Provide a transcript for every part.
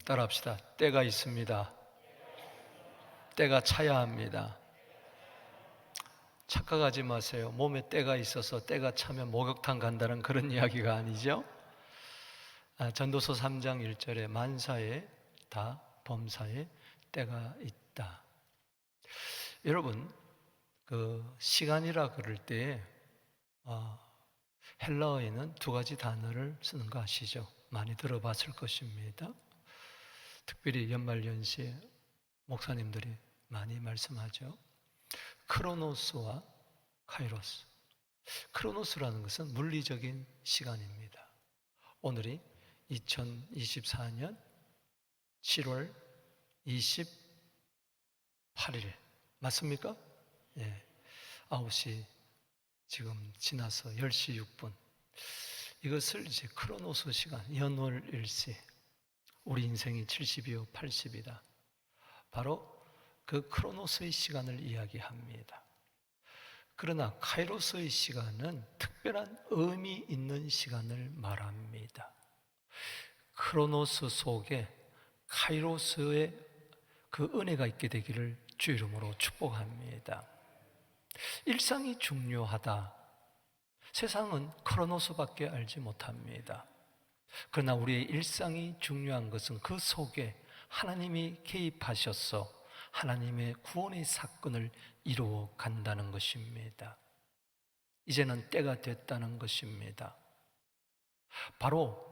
따라합시다. 때가 있습니다. 때가 차야 합니다. 착각하지 마세요. 몸에 때가 있어서 때가 차면 목욕탕 간다는 그런 이야기가 아니죠. 전도서 3장 1절에 만사에 다 범사에 때가 있다. 여러분, 그 시간이라 그럴 때 헬라어에는 두 가지 단어를 쓰는 거 아시죠? 많이 들어봤을 것입니다. 특별히 연말연시에 목사님들이 많이 말씀하죠. 크로노스와 카이로스. 크로노스라는 것은 물리적인 시간입니다. 오늘이 2024년 7월 28일 맞습니까? 예. 9시 지금 지나서 10시 6분. 이것을 이제 크로노스 시간, 연월일시. 우리 인생이 70이요 80이다. 바로 그 크로노스의 시간을 이야기합니다. 그러나 카이로스의 시간은 특별한 의미 있는 시간을 말합니다. 크로노스 속에 카이로스의 그 은혜가 있게 되기를 주 이름으로 축복합니다. 일상이 중요하다. 세상은 크로노스밖에 알지 못합니다. 그러나 우리의 일상이 중요한 것은 그 속에 하나님이 개입하셔서 하나님의 구원의 사건을 이루어 간다는 것입니다. 이제는 때가 됐다는 것입니다. 바로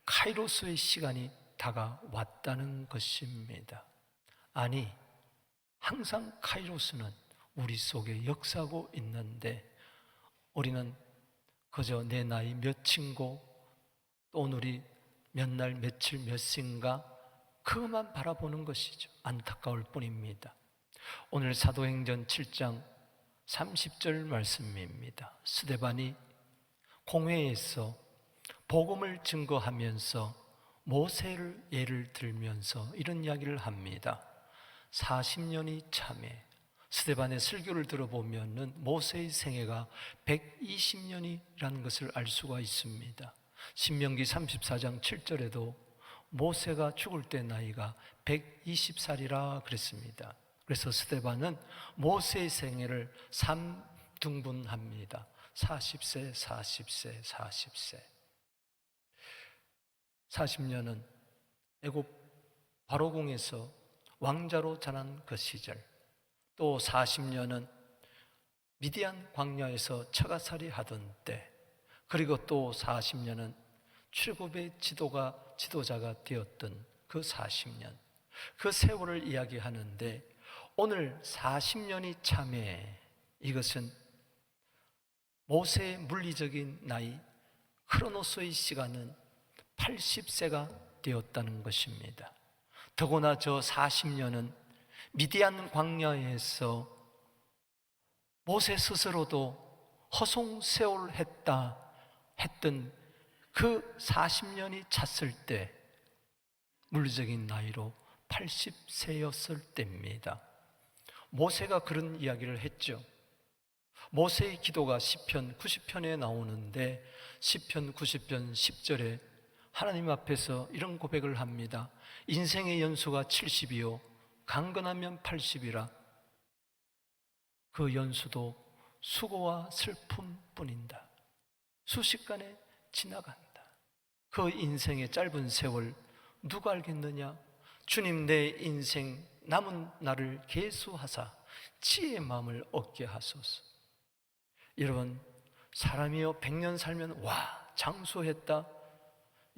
카이로스의 시간이 다가왔다는 것입니다. 아니, 항상 카이로스는 우리 속에 역사하고 있는데 우리는 그저 내 나이 몇인고 또 오늘이 몇 날 며칠 몇 시인가 그것만 바라보는 것이죠. 안타까울 뿐입니다. 오늘 사도행전 7장 30절 말씀입니다. 스데반이 공회에서 복음을 증거하면서 모세를 예를 들면서 이런 이야기를 합니다. 40년이 참에 스데반의 설교를 들어보면 모세의 생애가 120년이라는 것을 알 수가 있습니다. 신명기 34장 7절에도 모세가 죽을 때 나이가 120살이라 그랬습니다. 그래서 스데반은 모세의 생애를 3등분합니다. 40세, 40세, 40세. 40년은 애굽 바로궁에서 왕자로 자란 그 시절, 또 40년은 미디안 광야에서 처가살이 하던 때, 그리고 또 40년은 출애굽의 지도자가 되었던 그 40년, 그 세월을 이야기하는데 오늘 40년이 참에 이것은 모세의 물리적인 나이 크로노스의 시간은 80세가 되었다는 것입니다. 더구나 저 40년은 미디안 광야에서 모세 스스로도 허송세월했다 했던 그 40년이 찼을 때 물리적인 나이로 80세였을 때입니다. 모세가 그런 이야기를 했죠. 모세의 기도가 시편 90편에 나오는데 시편 90편 10절에 하나님 앞에서 이런 고백을 합니다. 인생의 연수가 70이요 강건하면 80이라 그 연수도 수고와 슬픔뿐인다. 순식간에 지나간다. 그 인생의 짧은 세월 누가 알겠느냐? 주님 내 인생 남은 날을 계수하사 지혜의 마음을 얻게 하소서. 여러분, 사람이요 100년 살면 와 장수했다.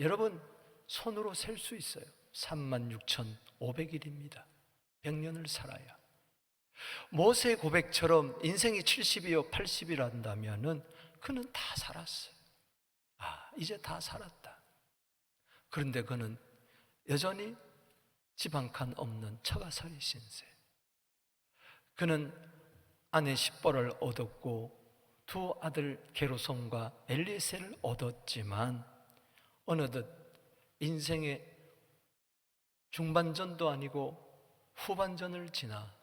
여러분 손으로 셀 수 있어요. 36,500일입니다 100년을 살아야. 모세의 고백처럼 인생이 70이요 80이란다면 그는 다 살았어요. 이제 다 살았다. 그런데 그는 여전히 집 한 칸 없는 처가살이 신세. 그는 아내 십보를 얻었고 두 아들 게르손과 엘리에셀을 얻었지만 어느덧 인생의 중반전도 아니고 후반전을 지나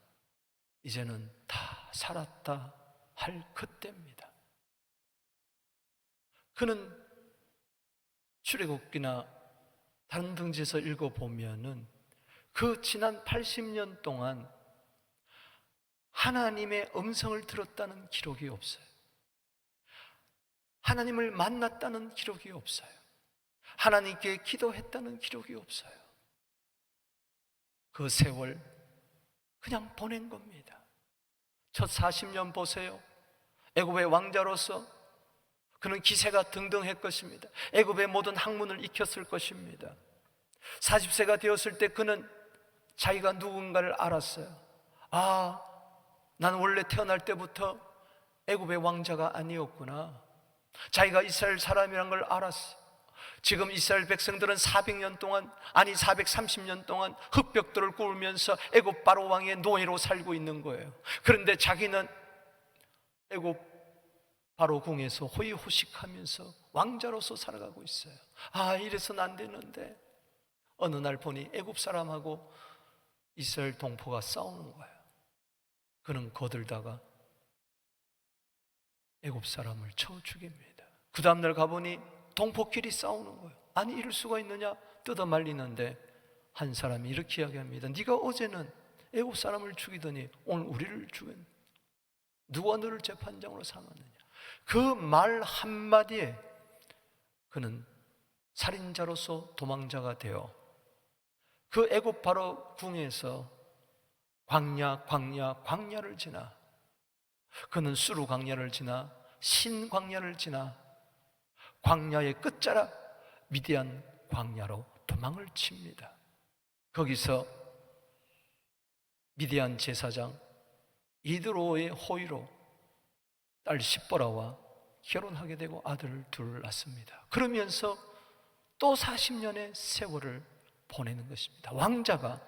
이제는 다 살았다 할 그때입니다. 그는 출애굽기나 다른 등지에서 읽어보면은 그 지난 80년 동안 하나님의 음성을 들었다는 기록이 없어요. 하나님을 만났다는 기록이 없어요. 하나님께 기도했다는 기록이 없어요. 그 세월 그냥 보낸 겁니다. 첫 40년 보세요. 애굽의 왕자로서 그는 기세가 등등할 것입니다. 애굽의 모든 학문을 익혔을 것입니다. 40세가 되었을 때 그는 자기가 누군가를 알았어요. 아, 나는 원래 태어날 때부터 애굽의 왕자가 아니었구나. 자기가 이스라엘 사람이란 걸 알았어요. 지금 이스라엘 백성들은 400년 동안, 아니 430년 동안 흑벽들을 구우면서 애굽 바로 왕의 노예로 살고 있는 거예요. 그런데 자기는 애굽 바로 궁에서 호의호식하면서 왕자로서 살아가고 있어요. 아, 이래서는 안 되는데 어느 날 보니 애굽 사람하고 이스라엘 동포가 싸우는 거예요. 그는 거들다가 애굽 사람을 쳐 죽입니다. 그 다음날 가보니 동포끼리 싸우는 거예요. 아니, 이럴 수가 있느냐 뜯어 말리는데 한 사람이 이렇게 이야기합니다. 네가 어제는 애굽 사람을 죽이더니 오늘 우리를 죽였네. 누가 너를 재판장으로 삼았느냐. 그 말 한마디에 그는 살인자로서 도망자가 되어 그 애굽 바로 궁에서 광야를 지나, 그는 수루 광야를 지나 신 광야를 지나 광야의 끝자락 미디안 광야로 도망을 칩니다. 거기서 미디안 제사장 이드로의 호의로 딸 십보라와 결혼하게 되고 아들을 둘 낳습니다. 그러면서 또 40년의 세월을 보내는 것입니다. 왕자가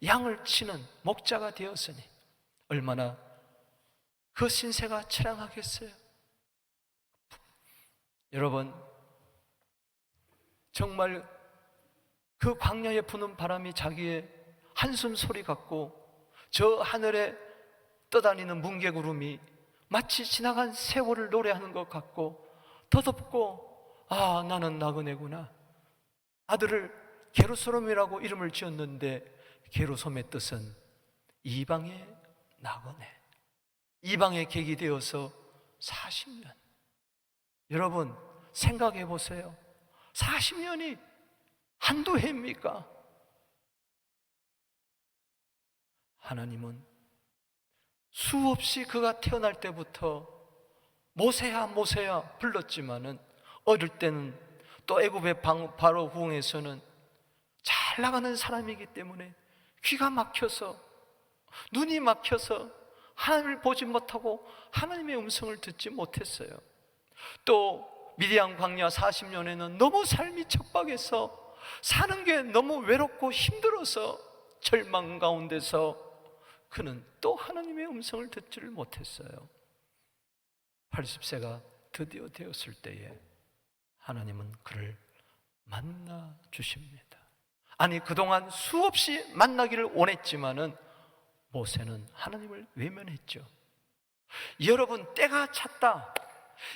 양을 치는 목자가 되었으니 얼마나 그 신세가 처량하겠어요. 여러분, 정말 그 광야에 부는 바람이 자기의 한숨 소리 같고 저 하늘에 떠다니는 뭉게구름이 마치 지나간 세월을 노래하는 것 같고 더덥고, 아, 나는 나그네구나. 아들을 게르소롬이라고 이름을 지었는데 게르솜의 뜻은 이방의 나그네, 이방의 객이 되어서 40년. 여러분 생각해 보세요. 40년이 한두 해입니까? 하나님은 수없이 그가 태어날 때부터 모세야 모세야 불렀지만은 어릴 때는 또 애굽의 바로 궁에서는 잘 나가는 사람이기 때문에 귀가 막혀서 눈이 막혀서 하나님을 보지 못하고 하나님의 음성을 듣지 못했어요. 또 미디안 광야 40년에는 너무 삶이 척박해서 사는 게 너무 외롭고 힘들어서 절망 가운데서 그는 또 하나님의 음성을 듣지를 못했어요. 80세가 드디어 되었을 때에 하나님은 그를 만나 주십니다. 아니, 그동안 수없이 만나기를 원했지만은 모세는 하나님을 외면했죠. 여러분, 때가 찼다.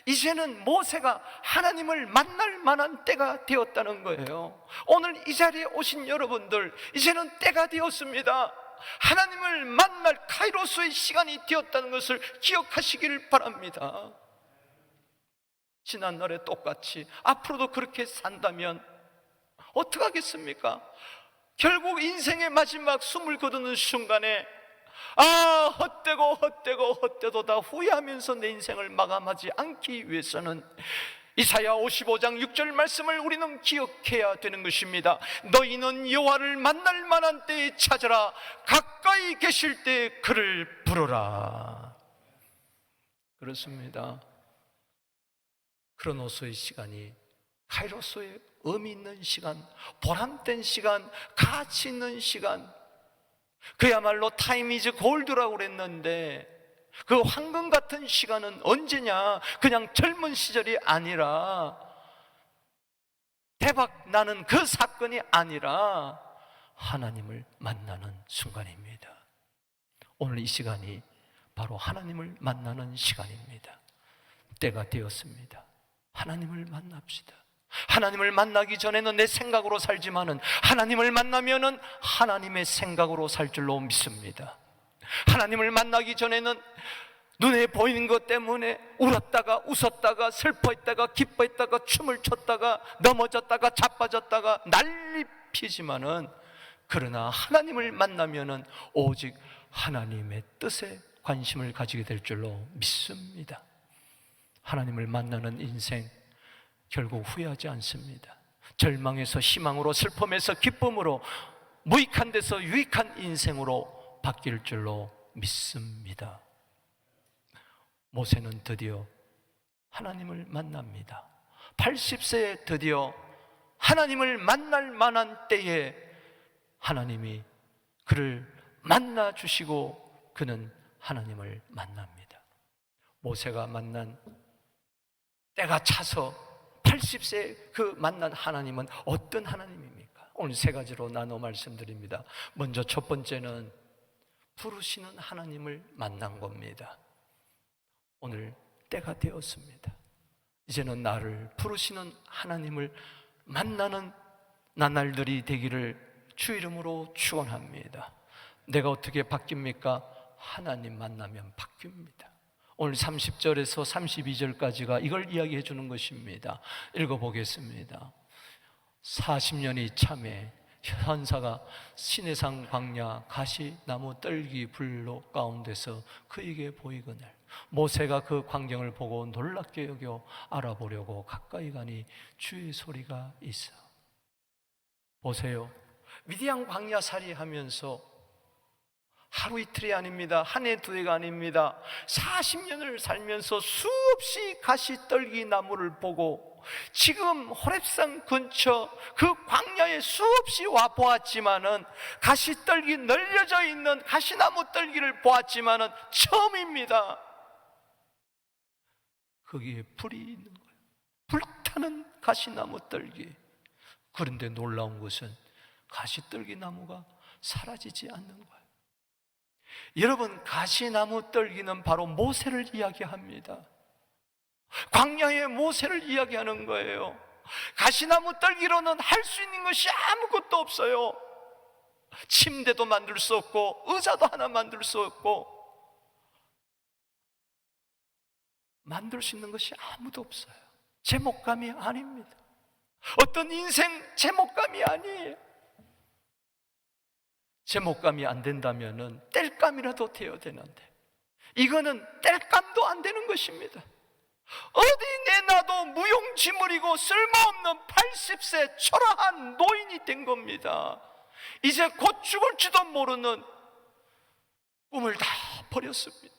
이제는 모세가 하나님을 만날 만한 때가 되었다는 거예요. 오늘 이 자리에 오신 여러분들, 이제는 때가 되었습니다. 하나님을 만날 카이로스의 시간이 되었다는 것을 기억하시길 바랍니다. 지난날에 똑같이 앞으로도 그렇게 산다면 어떡하겠습니까? 결국 인생의 마지막 숨을 거두는 순간에 헛되도다 후회하면서 내 인생을 마감하지 않기 위해서는 이사야 55장 6절 말씀을 우리는 기억해야 되는 것입니다. 너희는 여호와를 만날 만한 때에 찾으라. 가까이 계실 때 그를 부르라. 그렇습니다. 크로노스의 시간이 카이로스의 의미 있는 시간, 보람된 시간, 가치 있는 시간, 그야말로 타임 이즈 골드라고 그랬는데 그 황금 같은 시간은 언제냐? 그냥 젊은 시절이 아니라, 대박 나는 그 사건이 아니라 하나님을 만나는 순간입니다. 오늘 이 시간이 바로 하나님을 만나는 시간입니다. 때가 되었습니다. 하나님을 만납시다. 하나님을 만나기 전에는 내 생각으로 살지만은 하나님을 만나면은 하나님의 생각으로 살 줄로 믿습니다. 하나님을 만나기 전에는 눈에 보이는 것 때문에 울었다가 웃었다가 슬퍼했다가 기뻐했다가 춤을 췄다가 넘어졌다가 자빠졌다가 난리 피지만은, 그러나 하나님을 만나면은 오직 하나님의 뜻에 관심을 가지게 될 줄로 믿습니다. 하나님을 만나는 인생 결국 후회하지 않습니다. 절망에서 희망으로, 슬픔에서 기쁨으로, 무익한 데서 유익한 인생으로 바뀔 줄로 믿습니다. 모세는 드디어 하나님을 만납니다. 80세에 드디어 하나님을 만날 만한 때에 하나님이 그를 만나 주시고 그는 하나님을 만납니다. 모세가 만난 때가 차서 80세에 그 만난 하나님은 어떤 하나님입니까? 오늘 세 가지로 나눠 말씀드립니다. 먼저 첫 번째는 부르시는 하나님을 만난 겁니다. 오늘 때가 되었습니다. 이제는 나를 부르시는 하나님을 만나는 나날들이 되기를 주 이름으로 축원합니다. 내가 어떻게 바뀝니까? 하나님 만나면 바뀝니다. 오늘 30절에서 32절까지가 이걸 이야기해 주는 것입니다. 읽어보겠습니다. 40년이 참에 현사가 시내산 광야 가시나무 떨기 불로 가운데서 그에게 보이거늘 모세가 그 광경을 보고 놀랍게 여겨 알아보려고 가까이 가니 주의 소리가 있어. 보세요, 미디안 광야살이 하면서 하루 이틀이 아닙니다. 한 해 두 해가 아닙니다. 40년을 살면서 수없이 가시떨기 나무를 보고 지금 호렙산 근처 그 광야에 수없이 와 보았지만은, 가시떨기 널려져 있는 가시나무 떨기를 보았지만은 처음입니다. 거기에 불이 있는 거예요. 불타는 가시나무 떨기. 그런데 놀라운 것은 가시떨기 나무가 사라지지 않는 거예요. 여러분, 가시나무 떨기는 바로 모세를 이야기합니다. 광야의 모세를 이야기하는 거예요. 가시나무 떨기로는 할 수 있는 것이 아무것도 없어요. 침대도 만들 수 없고 의자도 하나 만들 수 없고 만들 수 있는 것이 아무도 없어요. 제목감이 아닙니다. 어떤 인생 제목감이 아니에요. 제목감이 안 된다면은 땔감이라도 되어야 되는데 이거는 땔감도 안 되는 것입니다. 어디 내놔도 무용지물이고 쓸모없는 80세 초라한 노인이 된 겁니다. 이제 곧 죽을지도 모르는 꿈을 다 버렸습니다.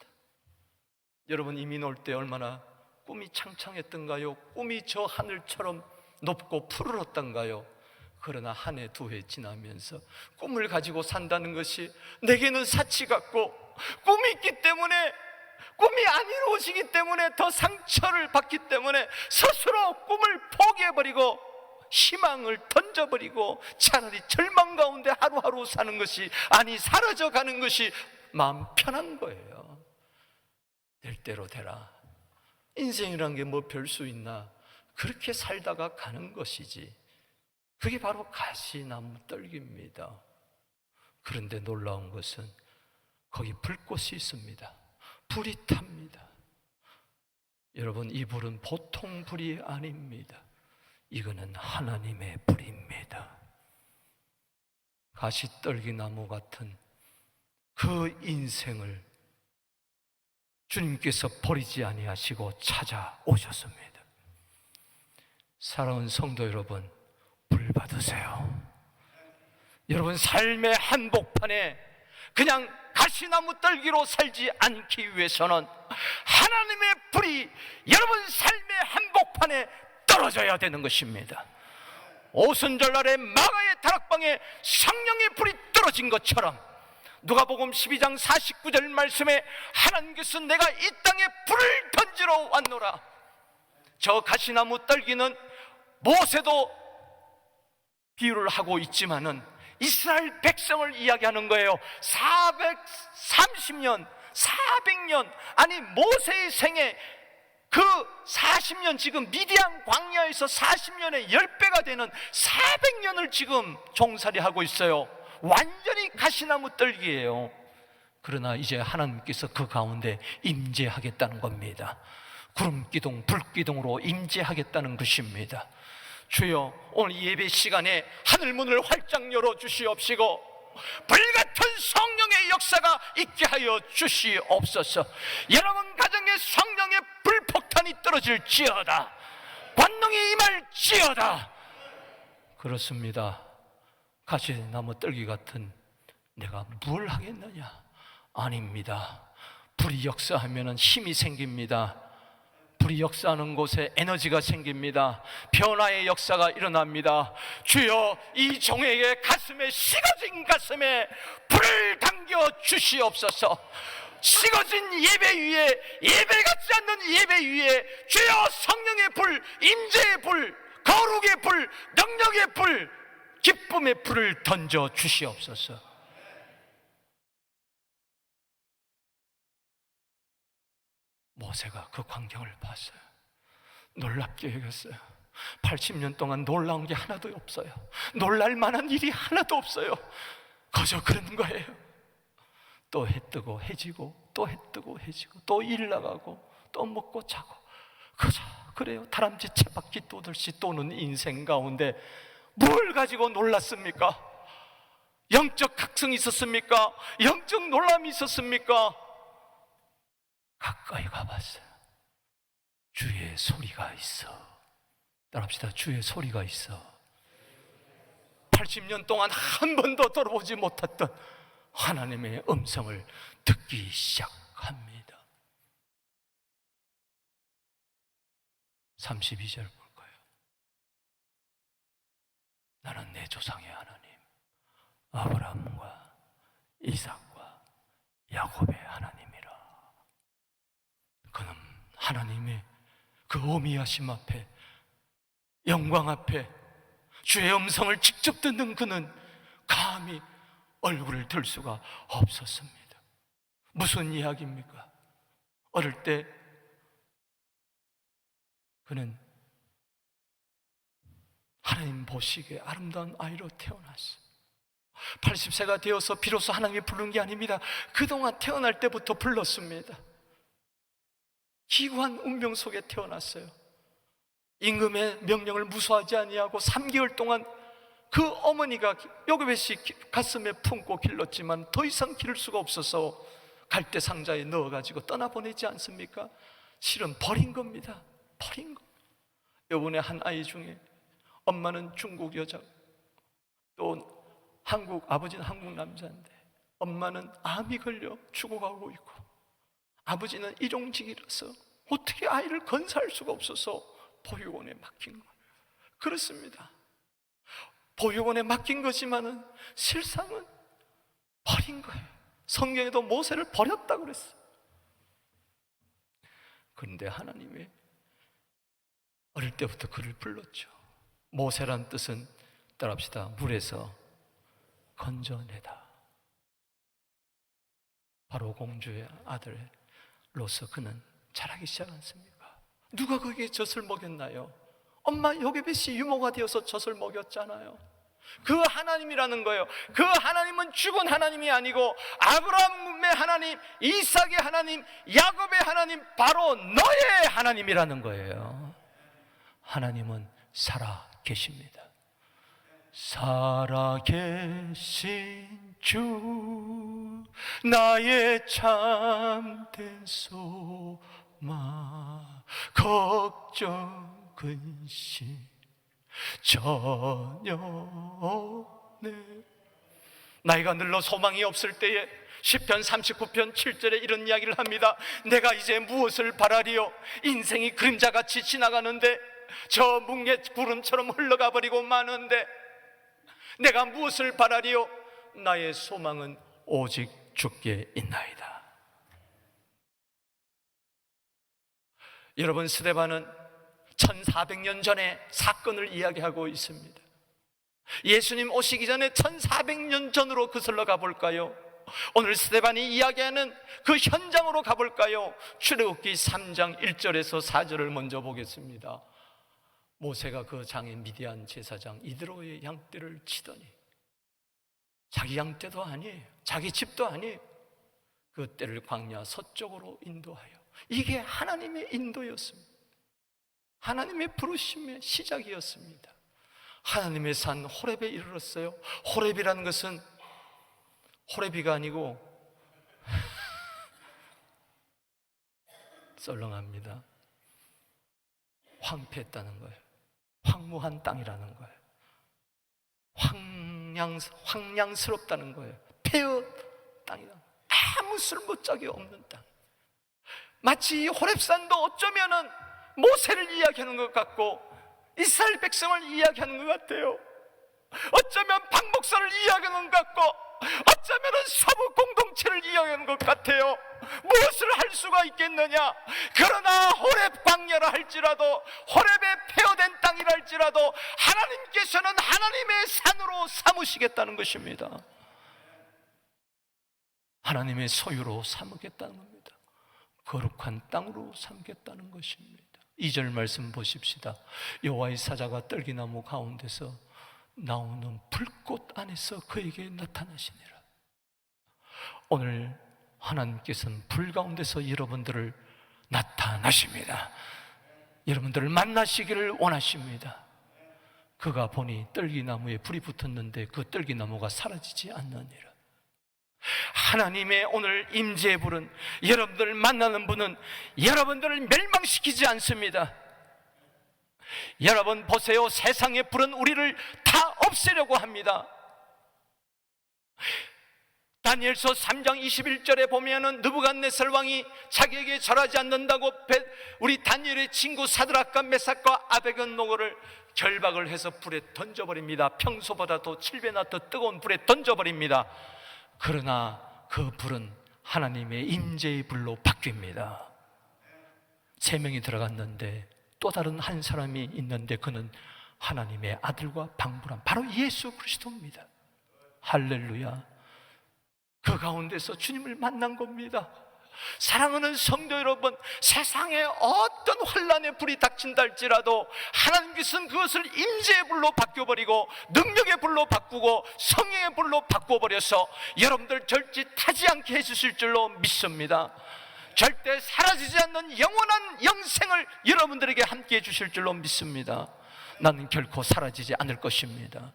여러분, 이민 올 때 얼마나 꿈이 창창했던가요? 꿈이 저 하늘처럼 높고 푸르렀던가요? 그러나 한 해 두 해 지나면서 꿈을 가지고 산다는 것이 내게는 사치 같고, 꿈이 있기 때문에, 꿈이 안 이루어지기 때문에 더 상처를 받기 때문에 스스로 꿈을 포기해버리고 희망을 던져버리고 차라리 절망 가운데 하루하루 사는 것이, 아니 사라져가는 것이 마음 편한 거예요. 될 대로 되라. 인생이란 게 뭐 별 수 있나, 그렇게 살다가 가는 것이지. 그게 바로 가시나무 떨기입니다. 그런데 놀라운 것은 거기 불꽃이 있습니다. 불이 탑니다. 여러분, 이 불은 보통 불이 아닙니다. 이거는 하나님의 불입니다. 가시떨기 나무 같은 그 인생을 주님께서 버리지 아니하시고 찾아오셨습니다. 사랑하는 성도 여러분, 불 받으세요. 여러분, 삶의 한복판에 그냥 가시나무 떨기로 살지 않기 위해서는 하나님의 불이 여러분 삶의 한복판에 떨어져야 되는 것입니다. 오순절날에 마가의 다락방에 성령의 불이 떨어진 것처럼 누가복음 12장 49절 말씀에 하나님께서 내가 이 땅에 불을 던지러 왔노라. 저 가시나무 떨기는 모세도 비유를 하고 있지만은 이스라엘 백성을 이야기하는 거예요. 430년, 400년, 아니 모세의 생애 그 40년, 지금 미디안 광야에서 40년에 10배가 되는 400년을 지금 종살이 하고 있어요. 완전히 가시나무 뜰기예요. 그러나 이제 하나님께서 그 가운데 임재하겠다는 겁니다. 구름기둥, 불기둥으로 임재하겠다는 것입니다. 주여, 오늘 예배 시간에 하늘문을 활짝 열어주시옵시고 불같은 성령의 역사가 있게 하여 주시옵소서. 여러분 가정에 성령의 불폭탄이 떨어질지어다. 권능이 임할지어다. 그렇습니다. 가시나무 뜰기 같은 내가 뭘 하겠느냐? 아닙니다. 불이 역사하면 힘이 생깁니다. 불이 역사하는 곳에 에너지가 생깁니다. 변화의 역사가 일어납니다. 주여, 이 종에게 가슴에, 식어진 가슴에 불을 당겨 주시옵소서. 식어진 예배 위에, 예배 같지 않는 예배 위에 주여, 성령의 불, 임재의 불, 거룩의 불, 능력의 불, 기쁨의 불을 던져 주시옵소서. 모세가 그 광경을 봤어요. 놀랍게 여겼어요. 80년 동안 놀라운 게 하나도 없어요. 놀랄 만한 일이 하나도 없어요. 그저 그런 거예요. 또 해 뜨고 해지고, 또 해 뜨고 해지고, 또 일 나가고, 또 먹고 자고, 그저 그래요. 다람쥐 쳇바퀴 도듯이 도는 인생 가운데 뭘 가지고 놀랐습니까? 영적 각성이 있었습니까? 영적 놀람이 있었습니까? 가까이 가봤어요. 주의 소리가 있어. 따라합시다. 주의 소리가 있어. 80년 동안 한 번도 들어보지 못했던 하나님의 음성을 듣기 시작합니다. 32절 볼 거예요. 나는 내 조상의 하나님, 아브라함과 이삭과 야곱의 하나님이라. 그는 하나님의 그 어미하심 앞에, 영광 앞에 주의 음성을 직접 듣는 그는 감히 얼굴을 들 수가 없었습니다. 무슨 이야기입니까? 어릴 때 그는 하나님 보시기에 아름다운 아이로 태어났어요. 80세가 되어서 비로소 하나님이 부른 게 아닙니다. 그동안 태어날 때부터 불렀습니다. 기구한 운명 속에 태어났어요. 임금의 명령을 무수하지 아니하고 3개월 동안 그 어머니가 요괴벳이 가슴에 품고 길렀지만 더 이상 기를 수가 없어서 갈대 상자에 넣어가지고 떠나보내지 않습니까? 실은 버린 겁니다. 버린 겁니다. 요번에 한 아이 중에 엄마는 중국 여자, 또 아버지는 한국 남자인데 엄마는 암이 걸려 죽어가고 있고 아버지는 일용직이라서 어떻게 아이를 건사할 수가 없어서 보육원에 맡긴 거예요. 그렇습니다. 보육원에 맡긴 거지만은 실상은 버린 거예요. 성경에도 모세를 버렸다고 그랬어요. 그런데 하나님이 어릴 때부터 그를 불렀죠. 모세란 뜻은 따라합시다. 물에서 건져내다. 바로 공주의 아들로서 그는 자라기 시작했습니까? 누가 거기에 젖을 먹였나요? 엄마 요괴벳이 유모가 되어서 젖을 먹였잖아요. 그 하나님이라는 거예요. 그 하나님은 죽은 하나님이 아니고 아브라함의 하나님, 이삭의 하나님, 야곱의 하나님, 바로 너의 하나님이라는 거예요. 하나님은 살아 계십니다. 살아 계신 주, 나의 참된 소망, 걱정 근심 전혀 없네. 나이가 늘러 소망이 없을 때에 시편 39편 7절에 이런 이야기를 합니다. 내가 이제 무엇을 바라리요? 인생이 그림자같이 지나가는데 저 뭉게 구름처럼 흘러가 버리고 마는데 내가 무엇을 바라리요? 나의 소망은 오직 주께 있나이다. 여러분, 스데반은 1400년 전에 사건을 이야기하고 있습니다. 예수님 오시기 전에 1400년 전으로 거슬러 가볼까요? 오늘 스데반이 이야기하는 그 현장으로 가볼까요? 출애굽기 3장 1절에서 4절을 먼저 보겠습니다. 모세가 그 장인 미디안 제사장 이드로의 양떼를 치더니, 자기 양떼도 아니에요, 자기 집도 아니에요, 그 떼를 광야 서쪽으로 인도하여, 이게 하나님의 인도였습니다. 하나님의 부르심의 시작이었습니다. 하나님의 산 호렙에 이르렀어요. 호렙이라는 것은 호렙이가 아니고 썰렁합니다. 황폐했다는 거예요. 황무한 땅이라는 거예요. 황량스럽다는 거예요. 폐허 땅이다. 아무 쓸모짝이 없는 땅. 마치 이 호렙산도 어쩌면은 모세를 이야기하는 것 같고 이스라엘 백성을 이야기하는 것 같아요. 어쩌면 박목선을 이야기하는 것 같고 어쩌면 서부 공동체를 이야기하는 것 같아요. 무엇을 할 수가 있겠느냐? 그러나 호렙 광야라 할지라도, 호렙의 폐허된 땅이라 할지라도 하나님께서는 하나님의 산으로 삼으시겠다는 것입니다. 하나님의 소유로 삼겠다는 겁니다. 거룩한 땅으로 삼겠다는 것입니다. 2절 말씀 보십시다. 여호와의 사자가 떨기나무 가운데서 나오는 불꽃 안에서 그에게 나타나시니라. 오늘 하나님께서는 불 가운데서 여러분들을 나타나십니다. 여러분들을 만나시기를 원하십니다. 그가 보니 떨기나무에 불이 붙었는데 그 떨기나무가 사라지지 않느니라. 하나님의 오늘 임재의 불은, 여러분들을 만나는 분은 여러분들을 멸망시키지 않습니다. 여러분 보세요. 세상의 불은 우리를 다 없애려고 합니다. 다니엘서 3장 21절에 보면은 느부갓네살 왕이 자기에게 절하지 않는다고 우리 다니엘의 친구 사드락과 메삭과 아베드노고를 결박을 해서 불에 던져버립니다. 평소보다도 7배나 더 뜨거운 불에 던져버립니다. 그러나 그 불은 하나님의 임재의 불로 바뀝니다. 3명이 들어갔는데 또 다른 한 사람이 있는데 그는 하나님의 아들과 방불한 바로 예수 그리스도입니다. 할렐루야. 그 가운데서 주님을 만난 겁니다. 사랑하는 성도 여러분, 세상에 어떤 환난의 불이 닥친다 할지라도 하나님께서는 그것을 임재의 불로 바뀌어버리고 능력의 불로 바꾸고 성령의 불로 바꿔버려서 여러분들 절짓하지 않게 해주실 줄로 믿습니다. 절대 사라지지 않는 영원한 영생을 여러분들에게 함께 해주실 줄로 믿습니다. 나는 결코 사라지지 않을 것입니다.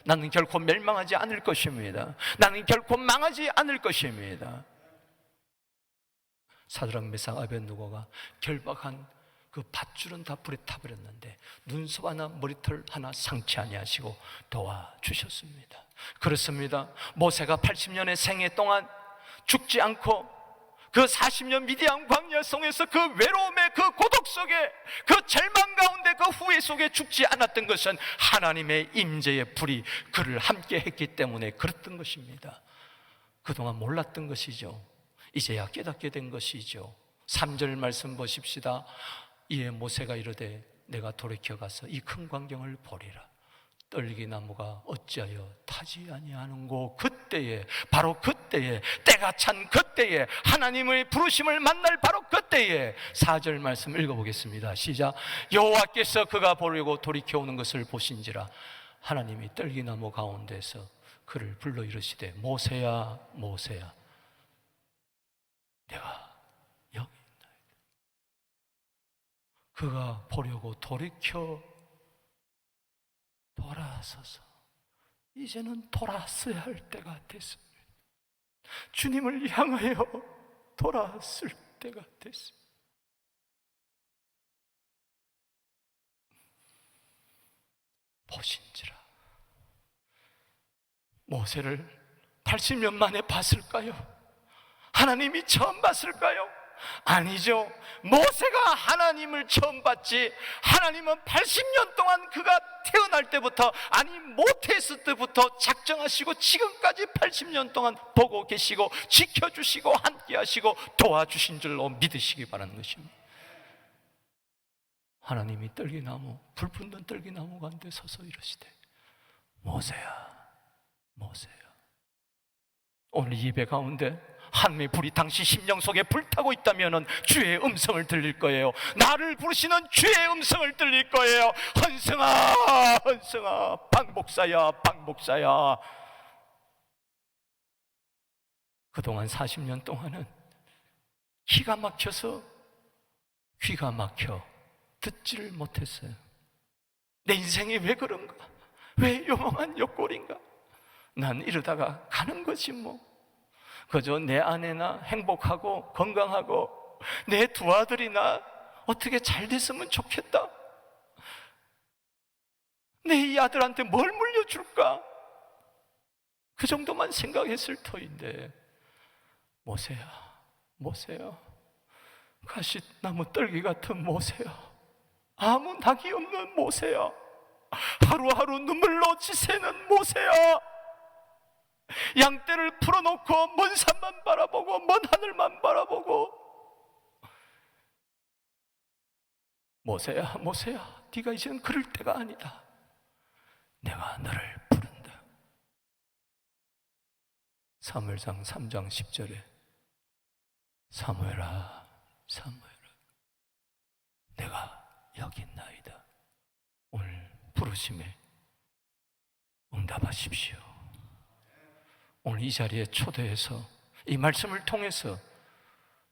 나는 결코 멸망하지 않을 것입니다. 나는 결코 망하지 않을 것입니다. 사드락 메삭 아벳느고가 결박한 그 밧줄은 다 불에 타버렸는데 눈썹 하나 머리털 하나 상치 아니하시고 도와주셨습니다. 그렇습니다. 모세가 80년의 생애 동안 죽지 않고 그 40년 미디안 광야 성에서 그 외로움의 그 고독 속에 그 절망 가운데 그 후회 속에 죽지 않았던 것은 하나님의 임재의 불이 그를 함께 했기 때문에 그랬던 것입니다. 그동안 몰랐던 것이죠. 이제야 깨닫게 된 것이죠. 3절 말씀 보십시다. 이에 모세가 이르되 내가 돌이켜 가서 이 큰 광경을 보리라. 떨기나무가 어찌하여 타지 아니하는고. 그때에, 바로 그때에, 때가 찬 그때에, 하나님의 부르심을 만날 바로 그때에. 4절 말씀 읽어보겠습니다. 시작. 여호와께서 그가 보려고 돌이켜 오는 것을 보신지라 하나님이 떨기나무 가운데서 그를 불러 이르시되 모세야 모세야 내가 여기 있나이다. 그가 보려고 돌이켜 돌아서서 이제는 돌아서야 할 때가 됐습니다. 주님을 향하여 돌아설 때가 됐습니다. 보신지라. 모세를 80년 만에 봤을까요? 하나님이 처음 봤을까요? 아니죠. 모세가 하나님을 처음 봤지, 하나님은 80년 동안 그가 태어날 때부터, 아니 모태했을 때부터 작정하시고 지금까지 80년 동안 보고 계시고 지켜주시고 함께 하시고 도와주신 줄로 믿으시기 바라는 것입니다. 하나님이 떨기나무, 불붙는 떨기나무 가운데 서서 이러시되 모세야 모세야. 오늘 이 예배 가운데 하나님의 불이 당신 심령 속에 불타고 있다면 주의 음성을 들릴 거예요. 나를 부르시는 주의 음성을 들릴 거예요. 헌승아, 헌승아, 박목사야, 박목사야. 그동안 40년 동안은 기가 막혀서 귀가 막혀 듣지를 못했어요. 내 인생이 왜 그런가? 왜 요망한 옆골인가? 난 이러다가 가는 거지 뭐. 그저 내 아내나 행복하고 건강하고 내 두 아들이나 어떻게 잘 됐으면 좋겠다. 내 이 아들한테 뭘 물려줄까? 그 정도만 생각했을 터인데 모세야, 모세야, 가시나무 떨기 같은 모세야, 아무 낙이 없는 모세야, 하루하루 눈물로 지새는 모세야, 양떼를 풀어놓고 먼 산만 바라보고 먼 하늘만 바라보고, 모세야, 모세야, 네가 이제는 그럴 때가 아니다. 내가 너를 부른다. 사무엘상 3장 10절에 사무엘아, 사무엘아, 내가 여기 있나이다. 오늘 부르심에 응답하십시오. 오늘 이 자리에 초대해서 이 말씀을 통해서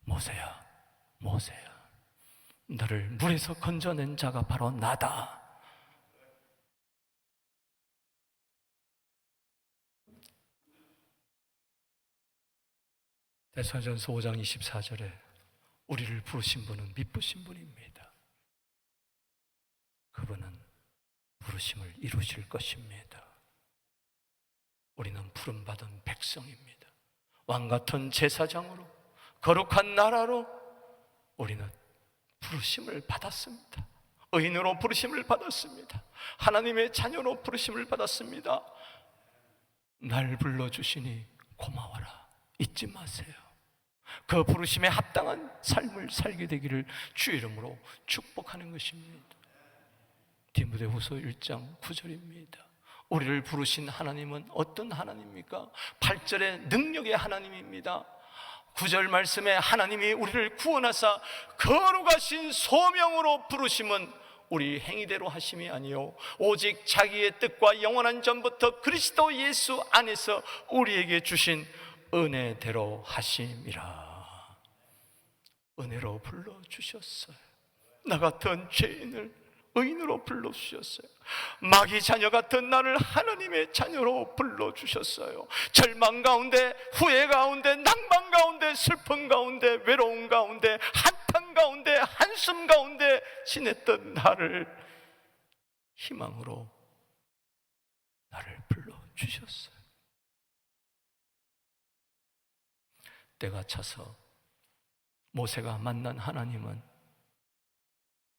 모세야, 모세야, 너를 물에서 건져낸 자가 바로 나다. 데살전서 5장 24절에 우리를 부르신 분은 미쁘신 분입니다. 그분은 부르심을 이루실 것입니다. 우리는 부름받은 백성입니다. 왕같은 제사장으로, 거룩한 나라로 우리는 부르심을 받았습니다. 의인으로 부르심을 받았습니다. 하나님의 자녀로 부르심을 받았습니다. 날 불러주시니 고마워라, 잊지 마세요. 그 부르심에 합당한 삶을 살게 되기를 주의 이름으로 축복하는 것입니다. 디모데후서 1장 9절입니다. 우리를 부르신 하나님은 어떤 하나님입니까? 8절의 능력의 하나님입니다. 9절 말씀에 하나님이 우리를 구원하사 거룩하신 소명으로 부르심은 우리 행위대로 하심이 아니요 오직 자기의 뜻과 영원한 전부터 그리스도 예수 안에서 우리에게 주신 은혜대로 하심이라. 은혜로 불러주셨어요. 나 같은 죄인을 의인으로 불러주셨어요. 마귀 자녀 같은 나를 하나님의 자녀로 불러주셨어요. 절망 가운데, 후회 가운데, 낭만 가운데, 슬픔 가운데, 외로움 가운데, 한탄 가운데, 한숨 가운데 지냈던 나를 희망으로 나를 불러주셨어요. 때가 차서 모세가 만난 하나님은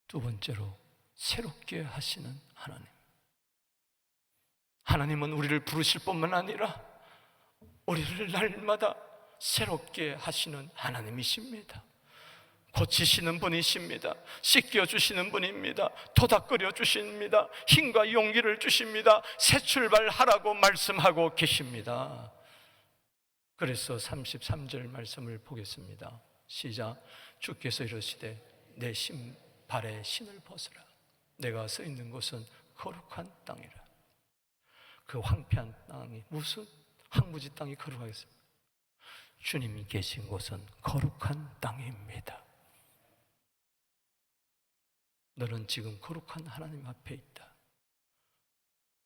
두 번째로 새롭게 하시는 하나님. 하나님은 우리를 부르실 뿐만 아니라 우리를 날마다 새롭게 하시는 하나님이십니다. 고치시는 분이십니다. 씻겨주시는 분입니다. 토닥거려 주십니다. 힘과 용기를 주십니다. 새 출발하라고 말씀하고 계십니다. 그래서 33절 말씀을 보겠습니다. 시작. 주께서 이르시되 내 신발에 신을 벗으라. 내가 서 있는 곳은 거룩한 땅이라. 그 황폐한 땅이 무슨 황무지 땅이 거룩하겠습니까? 주님이 계신 곳은 거룩한 땅입니다. 너는 지금 거룩한 하나님 앞에 있다.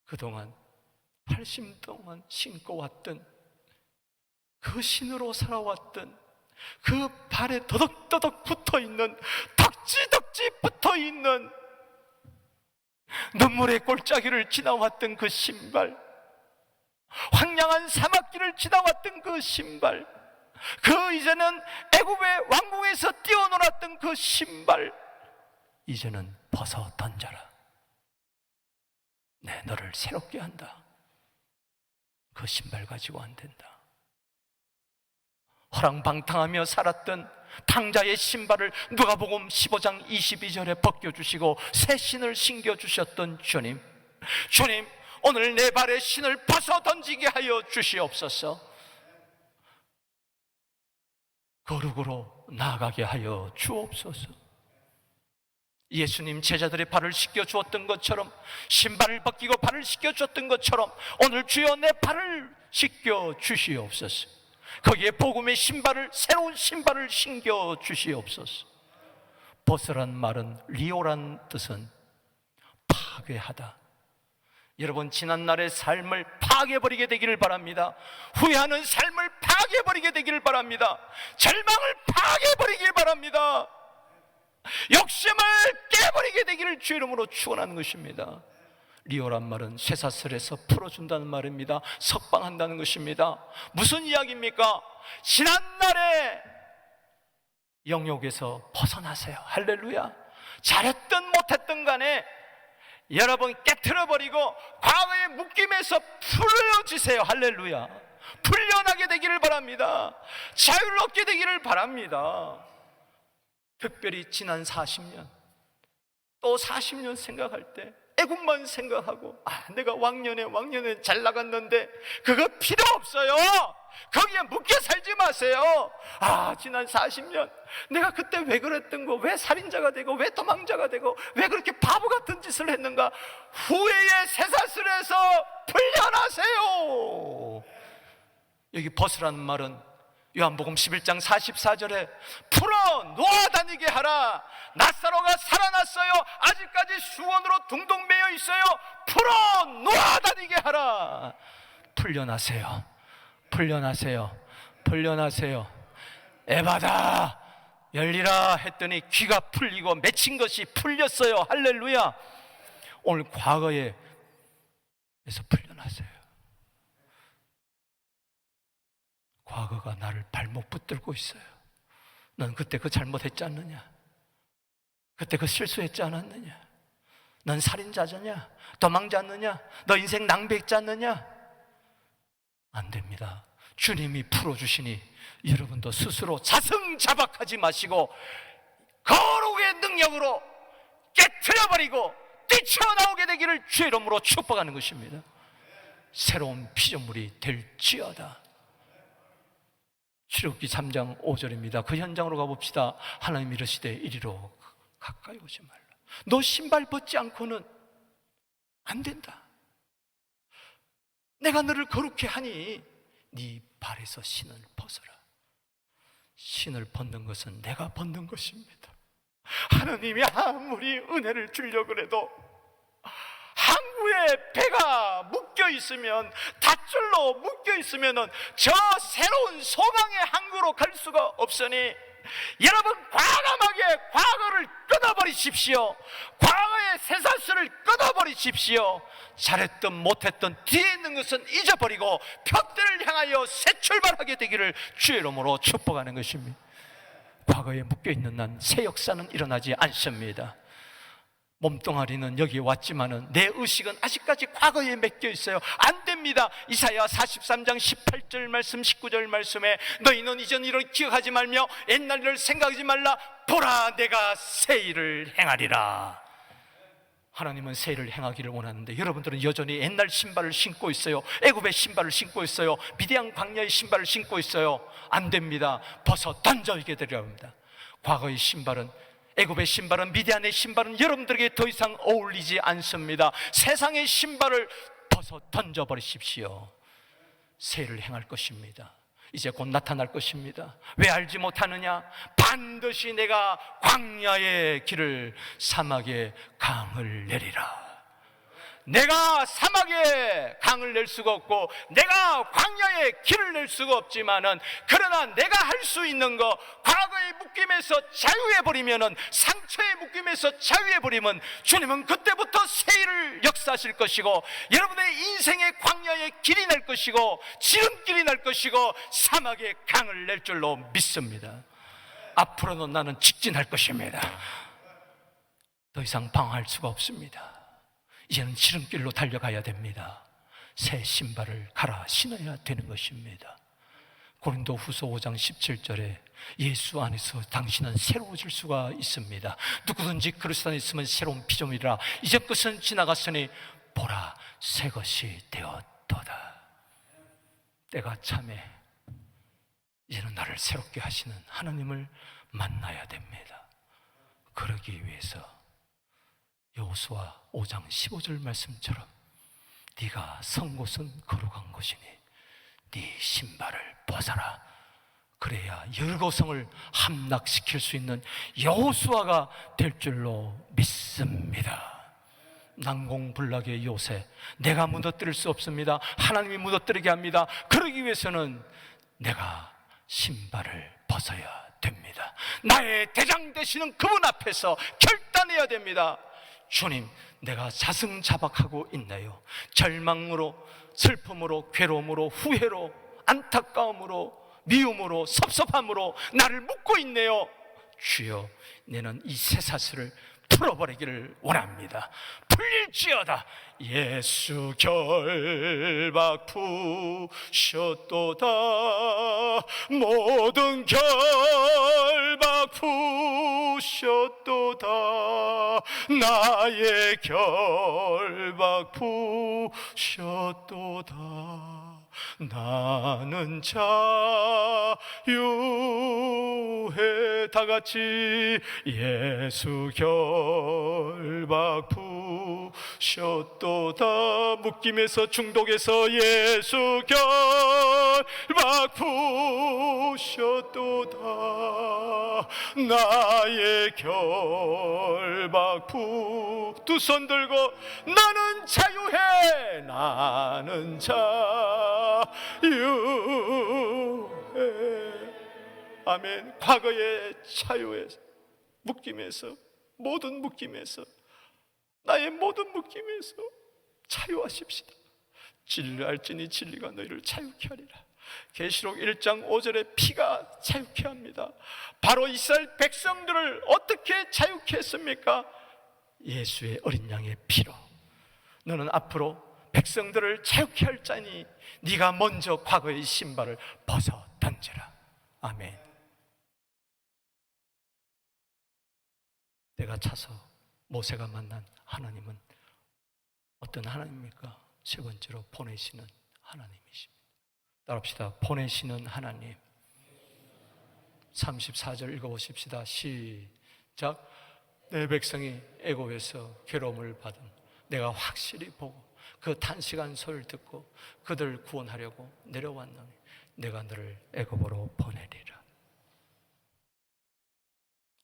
그동안 80년 동안 신고 왔던 그 신으로 살아왔던 그 발에 더덕더덕 붙어있는, 덕지덕지 붙어있는 눈물의 골짜기를 지나왔던 그 신발, 황량한 사막길을 지나왔던 그 신발, 그 이제는 애굽의 왕궁에서 뛰어놀았던 그 신발, 이제는 벗어 던져라. 내 너를 새롭게 한다. 그 신발 가지고 안 된다. 허랑방탕하며 살았던 탕자의 신발을 누가복음 15장 22절에 벗겨주시고 새 신을 신겨주셨던 주님, 주님 오늘 내 발에 신을 벗어 던지게 하여 주시옵소서. 거룩으로 나아가게 하여 주옵소서. 예수님 제자들의 발을 씻겨 주었던 것처럼, 신발을 벗기고 발을 씻겨 주었던 것처럼 오늘 주여 내 발을 씻겨 주시옵소서. 거기에 복음의 신발을, 새로운 신발을 신겨 주시옵소서. 벗으란 말은, 리오란 뜻은 파괴하다. 여러분, 지난날의 삶을 파괴해버리게 되기를 바랍니다. 후회하는 삶을 파괴해버리게 되기를 바랍니다. 절망을 파괴해버리길 바랍니다. 욕심을 깨버리게 되기를 주 이름으로 축원하는 것입니다. 리오란 말은 쇠사슬에서 풀어준다는 말입니다. 석방한다는 것입니다. 무슨 이야기입니까? 지난날의 영역에서 벗어나세요. 할렐루야. 잘했든 못했든 간에 여러분 깨트려버리고 과거의 묶임에서 풀어지세요. 할렐루야. 풀려나게 되기를 바랍니다. 자유를 얻게 되기를 바랍니다. 특별히 지난 40년, 또 40년 생각할 때 애굽만 생각하고, 내가 왕년에 잘 나갔는데 그거 필요 없어요. 거기에 묶여 살지 마세요. 지난 40년 내가 그때 왜 그랬던 거, 왜 살인자가 되고 왜 도망자가 되고 왜 그렇게 바보 같은 짓을 했는가. 후회의 쇠사슬에서 풀려나세요. 여기 벗으라는 말은 요한복음 11장 44절에 풀어 놓아 다니게 하라. 낫사로가 살아났어요. 아직까지 수건으로 둥둥 매여 있어요. 풀어 놓아 다니게 하라. 풀려나세요. 풀려나세요. 풀려나세요. 에바다 열리라 했더니 귀가 풀리고 맺힌 것이 풀렸어요. 할렐루야. 오늘 과거에서 풀려나세요. 과거가 나를 발목 붙들고 있어요. 넌 그때 그 잘못했지 않느냐? 그때 그 실수했지 않았느냐? 넌 살인자잖냐? 도망자느냐? 너 인생 낭비했지 않느냐? 안 됩니다. 주님이 풀어주시니 여러분도 스스로 자승자박하지 마시고 거룩의 능력으로 깨트려버리고 뛰쳐나오게 되기를 주의 이름으로 축복하는 것입니다. 새로운 피조물이 될지어다. 출애굽기 3장 5절입니다. 그 현장으로 가봅시다. 하나님 이르시되 이리로 가까이 오지 말라. 너 신발 벗지 않고는 안 된다. 내가 너를 거룩해 하니 네 발에서 신을 벗어라. 신을 벗는 것은 내가 벗는 것입니다. 하나님이 아무리 은혜를 주려고 해도 항구에 배가 묶여 있으면, 닷줄로 묶여 있으면 저 새로운 소망의 항구로 갈 수가 없으니 여러분 과감하게 과거를 끊어버리십시오. 과거의 쇠사슬을 끊어버리십시오. 잘했든 못했든 뒤에 있는 것은 잊어버리고 벽들을 향하여 새 출발하게 되기를 주의 이름으로 축복하는 것입니다. 과거에 묶여있는 난 새 역사는 일어나지 않습니다. 몸뚱아리는 여기 왔지만은 내 의식은 아직까지 과거에 맡겨 있어요. 안 됩니다. 이사야 43장 18절 말씀, 19절 말씀에 너희는 이전 일을 기억하지 말며 옛날 일을 생각하지 말라. 보라, 내가 새 일을 행하리라. 하나님은 새 일을 행하기를 원하는데 여러분들은 여전히 옛날 신발을 신고 있어요. 애굽의 신발을 신고 있어요. 미디안 광야의 신발을 신고 있어요. 안 됩니다. 벗어 던져지게 되려 합니다. 과거의 신발은, 애굽의 신발은, 미디안의 신발은 여러분들에게 더 이상 어울리지 않습니다. 세상의 신발을 벗어 던져버리십시오. 새를 행할 것입니다. 이제 곧 나타날 것입니다. 왜 알지 못하느냐? 반드시 내가 광야의 길을, 사막의 강을 내리라. 내가 사막에 강을 낼 수가 없고 내가 광야에 길을 낼 수가 없지만은, 그러나 내가 할 수 있는 거, 과거의 묶임에서 자유해버리면은, 상처의 묶임에서 자유해버리면 주님은 그때부터 새 일을 역사하실 것이고 여러분의 인생의 광야에 길이 날 것이고 지름길이 날 것이고 사막에 강을 낼 줄로 믿습니다. 앞으로는 나는 직진할 것입니다. 더 이상 방황할 수가 없습니다. 이제는 지름길로 달려가야 됩니다. 새 신발을 갈아 신어야 되는 것입니다. 고린도후서 5장 17절에 예수 안에서 당신은 새로워질 수가 있습니다. 누구든지 그리스도 안에 있으면 새로운 피조물이라. 이제 것은 지나갔으니 보라, 새 것이 되었도다. 때가 참에 이제는 나를 새롭게 하시는 하나님을 만나야 됩니다. 그러기 위해서 여호수아 5장 15절 말씀처럼 네가 선 곳은 거룩한 곳이니 네 신발을 벗어라. 그래야 여리고성을 함락시킬 수 있는 여호수아가 될 줄로 믿습니다. 난공불락의 요새, 내가 무너뜨릴 수 없습니다. 하나님이 무너뜨리게 합니다. 그러기 위해서는 내가 신발을 벗어야 됩니다. 나의 대장 되시는 그분 앞에서 결단해야 됩니다. 주님, 내가 자승자박하고 있나요? 절망으로, 슬픔으로, 괴로움으로, 후회로, 안타까움으로, 미움으로, 섭섭함으로 나를 묶고 있네요. 주여, 내는 이 쇠사슬을 풀어버리기를 원합니다. 풀릴지어다. 예수 결박 푸셨도다. 모든 결박 푸셨도다. 나의 결박 푸셨도다. 나는 자유해. 다같이 예수 결박 푸셨도다. 묶임에서, 중독에서 예수 결박 푸셨도다. 나의 결박 두 손 들고 나는 자유해. 나는 자유해. 아멘. 과거의 자유에서, 묶임에서, 모든 묶임에서, 나의 모든 묶임에서 자유하십시다. 진리할지니 진리가 너희를 자유케 하리라. 계시록 1장 5절에 피가 자유케 합니다. 바로 이스라엘 백성들을 어떻게 자유케 했습니까? 예수의 어린 양의 피로. 너는 앞으로 백성들을 자유케 할 자니 네가 먼저 과거의 신발을 벗어 던져라. 아멘. 내가 차서 모세가 만난 하나님은 어떤 하나님입니까? 세 번째로 보내시는 하나님이십니다. 따라합시다. 보내시는 하나님. 34절 읽어보십시다. 시작. 내 백성이 애굽에서 괴로움을 받은 내가 확실히 보고 그 단식한 소리를 듣고 그들을 구원하려고 내려왔노니 내가 너를 애굽으로 보내리라.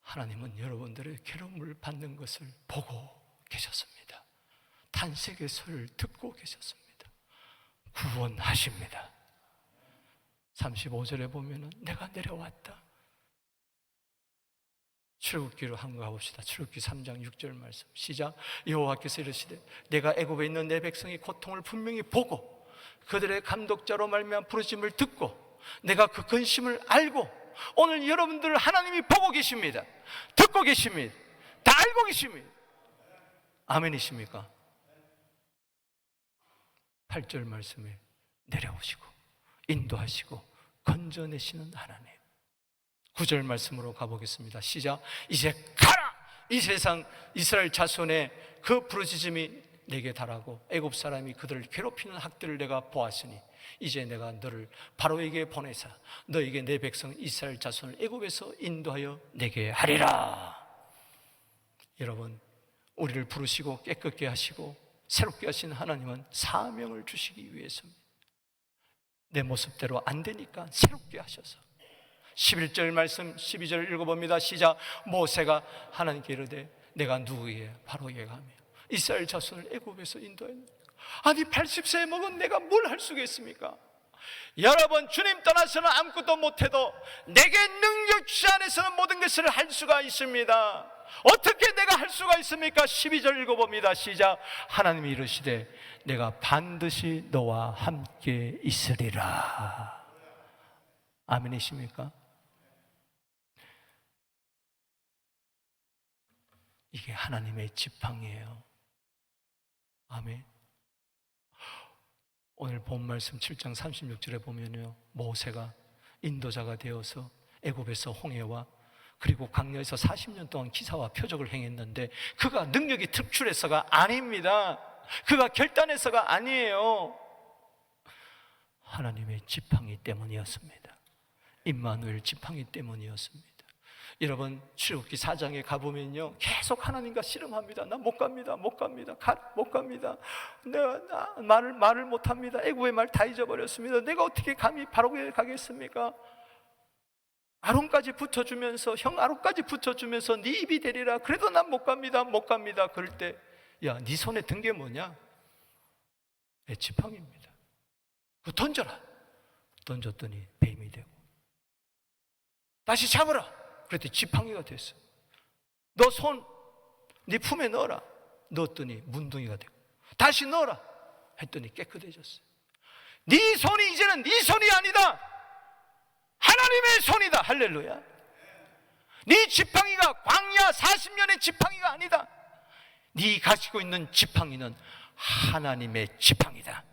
하나님은 여러분들의 괴로움을 받는 것을 보고 계셨습니다. 탄식의 소리를 듣고 계셨습니다. 구원하십니다. 35절에 보면은 내가 내려왔다. 출애굽기로 한번 가봅시다. 출애굽기 3장 6절 말씀 시작. 여호와께서 이르시되 내가 애굽에 있는 내 백성의 고통을 분명히 보고 그들의 감독자로 말미암아 부르심을 듣고 내가 그 근심을 알고 오늘 여러분들을 하나님이 보고 계십니다. 듣고 계십니다. 다 알고 계십니다. 아멘이십니까? 8절 말씀에 내려오시고 인도하시고 건져내시는 하나님. 9절 말씀으로 가보겠습니다. 시작. 이제 가라! 이 세상 이스라엘 자손의 그 부르짖음이 내게 달하고 애굽 사람이 그들을 괴롭히는 학대를 내가 보았으니 이제 내가 너를 바로에게 보내사 너에게 내 백성 이스라엘 자손을 애굽에서 인도하여 내게 하리라. 여러분, 우리를 부르시고 깨끗게 하시고 새롭게 하신 하나님은 사명을 주시기 위해서입니다. 내 모습대로 안 되니까 새롭게 하셔서 11절 말씀 12절 읽어봅니다. 시작. 모세가 하나님께 이르되 내가 누구에게 바로에게 가며 이스라엘 자손을 애굽에서 인도했느냐. 아니 80세에 먹은 내가 뭘 할 수가 있습니까? 여러분, 주님 떠나서는 아무것도 못해도 내게 능력 주시 안에서는 모든 것을 할 수가 있습니다. 어떻게 내가 할 수가 있습니까? 12절 읽어봅니다. 시작. 하나님이 이르시되 내가 반드시 너와 함께 있으리라. 아멘이십니까? 이게 하나님의 지팡이에요. 아멘. 오늘 본 말씀 7장 36절에 보면요, 모세가 인도자가 되어서 애굽에서 홍해와 그리고 광야에서 40년 동안 기사와 표적을 행했는데 그가 능력이 특출해서가 아닙니다. 그가 결단해서가 아니에요. 하나님의 지팡이 때문이었습니다. 임마누엘 지팡이 때문이었습니다. 여러분, 출애굽기 4장에 가보면요, 계속 하나님과 씨름합니다. 나 못 갑니다. 못 갑니다. 못 갑니다. 내가 말을 못 합니다. 애굽의 말 다 잊어버렸습니다. 내가 어떻게 감히 바로에 가겠습니까? 아론까지 붙여주면서, 형 아론까지 붙여주면서 네 입이 되리라. 그래도 난 못 갑니다. 못 갑니다. 그럴 때, 야, 네 손에 든 게 뭐냐? 내 지팡이입니다. 그거 던져라. 던졌더니 뱀이 되고, 다시 잡으라. 그랬더니 지팡이가 됐어. 너 손, 네 품에 넣어라. 넣었더니 문둥이가 되고, 다시 넣어라 했더니 깨끗해졌어요. 네 손이 이제는 네 손이 아니다. 하나님의 손이다. 할렐루야. 네 지팡이가 광야 40년의 지팡이가 아니다. 네 가지고 있는 지팡이는 하나님의 지팡이다.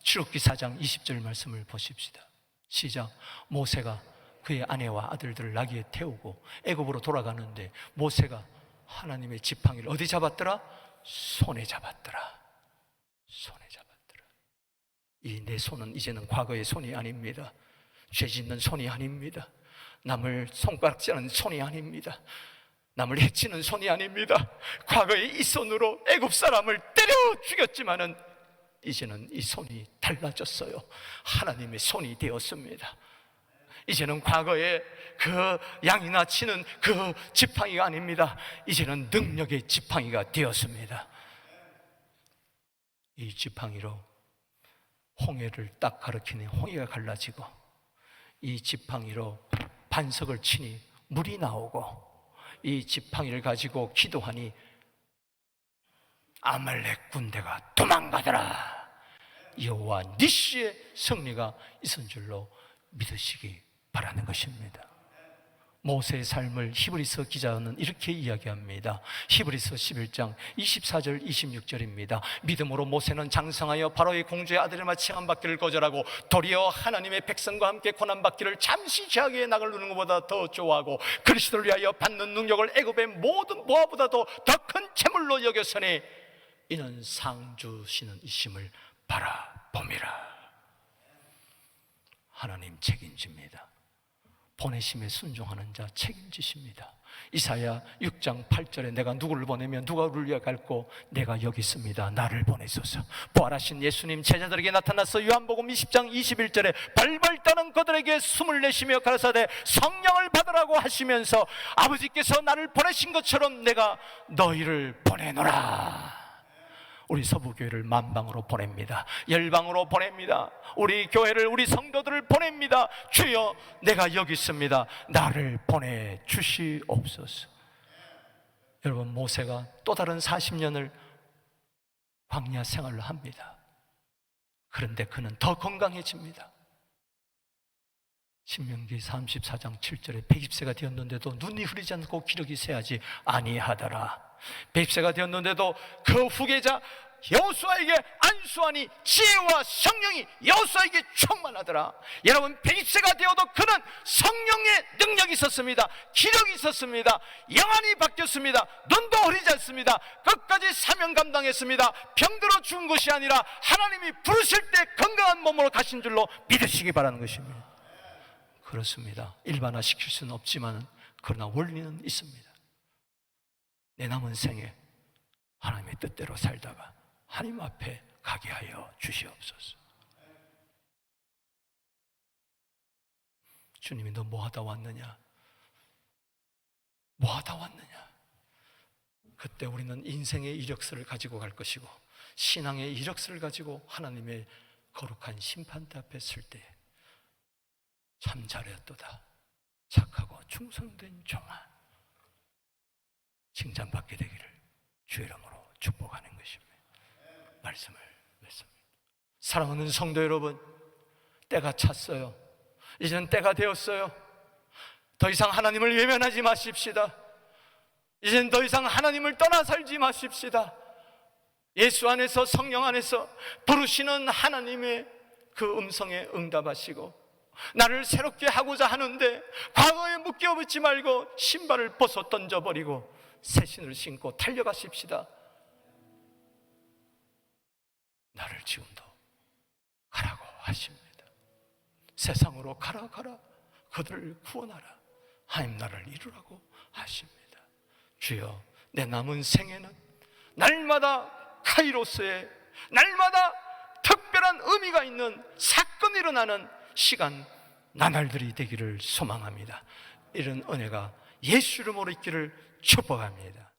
출애굽기 4장 20절 말씀을 보십시다. 시작. 모세가 그의 아내와 아들들을 나귀에 태우고 애굽으로 돌아가는데 모세가 하나님의 지팡이를 어디 잡았더라? 손에 잡았더라. 손에 잡았더라. 이 내 손은 이제는 과거의 손이 아닙니다. 죄 짓는 손이 아닙니다. 남을 손가락질하는 손이 아닙니다. 남을 해치는 손이 아닙니다. 과거에 이 손으로 애굽 사람을 때려 죽였지만은 이제는 이 손이 달라졌어요. 하나님의 손이 되었습니다. 이제는 과거에 그 양이나 치는 그 지팡이가 아닙니다. 이제는 능력의 지팡이가 되었습니다. 이 지팡이로 홍해를 딱 가리키니 홍해가 갈라지고, 이 지팡이로 반석을 치니 물이 나오고, 이 지팡이를 가지고 기도하니 아말렉 군대가 도망가더라. 여호와 니시의 승리가 있은 줄로 믿으시기 바라는 것입니다. 모세의 삶을 히브리서 기자는 이렇게 이야기합니다. 히브리서 11장 24절 26절입니다. 믿음으로 모세는 장성하여 바로의 공주의 아들을 칭함받기를 거절하고 도리어 하나님의 백성과 함께 고난받기를 잠시 죄악의 낙을 누르는 것보다 더 좋아하고 그리스도를 위하여 받는 능력을 애굽의 모든 보화보다도 더 큰 재물로 여겼으니 이는 상 주시는 이심을 바라봄이라. 하나님 책임집니다. 보내심에 순종하는 자 책임지십니다. 이사야 6장 8절에 내가 누구를 보내면 누가 우리를 갈고 내가 여기 있습니다. 나를 보내소서. 부활하신 예수님 제자들에게 나타나서 요한복음 20장 21절에 벌벌 떠는 그들에게 숨을 내쉬며 가라사대 성령을 받으라고 하시면서 아버지께서 나를 보내신 것처럼 내가 너희를 보내노라. 우리 서부교회를 만방으로 보냅니다. 열방으로 보냅니다. 우리 교회를, 우리 성도들을 보냅니다. 주여, 내가 여기 있습니다. 나를 보내주시옵소서. 여러분, 모세가 또 다른 40년을 광야 생활을 합니다. 그런데 그는 더 건강해집니다. 신명기 34장 7절에 120세가 되었는데도 눈이 흐리지 않고 기력이 쇠하지 아니하더라. 100세가 되었는데도 그 후계자 여호수아에게 안수하니 지혜와 성령이 여호수아에게 충만하더라. 여러분, 120세가 되어도 그는 성령의 능력이 있었습니다. 기력이 있었습니다. 영안이 바뀌었습니다. 눈도 흐리지 않습니다. 끝까지 사명 감당했습니다. 병들어 죽은 것이 아니라 하나님이 부르실 때 건강한 몸으로 가신 줄로 믿으시기 바라는 것입니다. 그렇습니다. 일반화시킬 수는 없지만 그러나 원리는 있습니다. 내 남은 생에 하나님의 뜻대로 살다가 하나님 앞에 가게 하여 주시옵소서. 주님이 너 뭐 하다 왔느냐? 뭐 하다 왔느냐? 그때 우리는 인생의 이력서를 가지고 갈 것이고 신앙의 이력서를 가지고 하나님의 거룩한 심판대 앞에 설 때 참 잘했도다, 착하고 충성된 종아, 칭찬받게 되기를 주의 이름으로 축복하는 것입니다. 말씀을 맺습니다. 사랑하는 성도 여러분, 때가 찼어요. 이제는 때가 되었어요. 더 이상 하나님을 외면하지 마십시다. 이제는 더 이상 하나님을 떠나 살지 마십시다. 예수 안에서, 성령 안에서 부르시는 하나님의 그 음성에 응답하시고 나를 새롭게 하고자 하는데 과거에 묶여붙지 말고 신발을 벗어 던져버리고 새 신을 신고 달려가십시다. 나를 지금도 가라고 하십니다. 세상으로 가라 가라, 그들을 구원하라, 하나님 나라를 이루라고 하십니다. 주여, 내 남은 생애는 날마다 카이로스의, 날마다 특별한 의미가 있는 사건이 일어나는 시간, 나날들이 되기를 소망합니다. 이런 은혜가 예수 이름으로 있기를 축복합니다.